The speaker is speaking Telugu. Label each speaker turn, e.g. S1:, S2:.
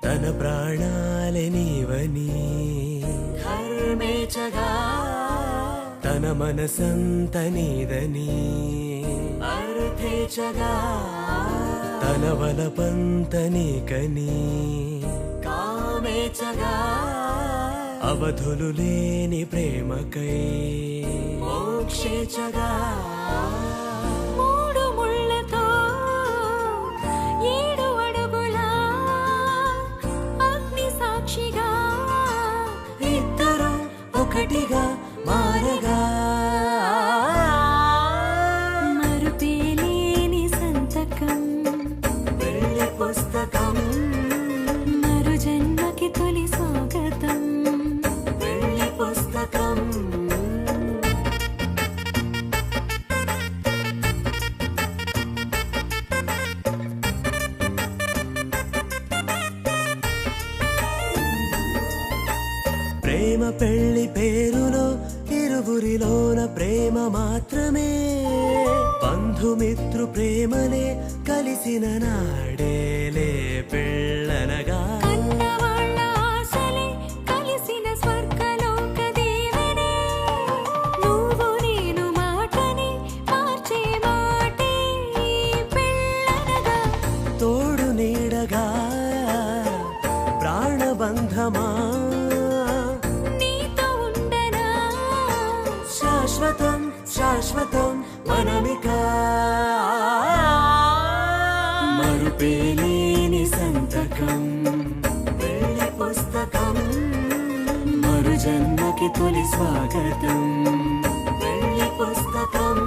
S1: తన ప్రాణాలే నీవని
S2: ధర్మేచగా
S1: తన మనసంత నీదని
S2: అర్థేచగా
S1: తన వలపంత నీకని
S2: కామేచగా
S1: అవధులు లేని ప్రేమకై
S2: మోక్షేచగా
S1: ఒకటిగా మారగా
S2: మరుపేలేని సంతకం
S1: పెళ్లి పుస్తకం
S2: మరు జన్మకి తొలి స్వాగతం
S1: పెళ్లి పుస్తకం ప్రేమ పెళ్లి పేరులో ఇరువురిలోన ప్రేమ మాత్రమే బంధుమిత్రు ప్రేమలే కలిసిన నాడేలే పెళ్ళనగా
S2: కలిసిన స్వర్గలోక దేవనే నువ్వు నేను మాటని మార్చే మాటే పెళ్ళనగా
S1: తోడు నీడగా ప్రాణబంధమా శాశ్వతం శాశ్వతం మనమిక మరుపేలేని సంతకం పెళ్లి పుస్తకం మరు జన్మకి తొలి స్వాగతం పెళ్లి పుస్తకం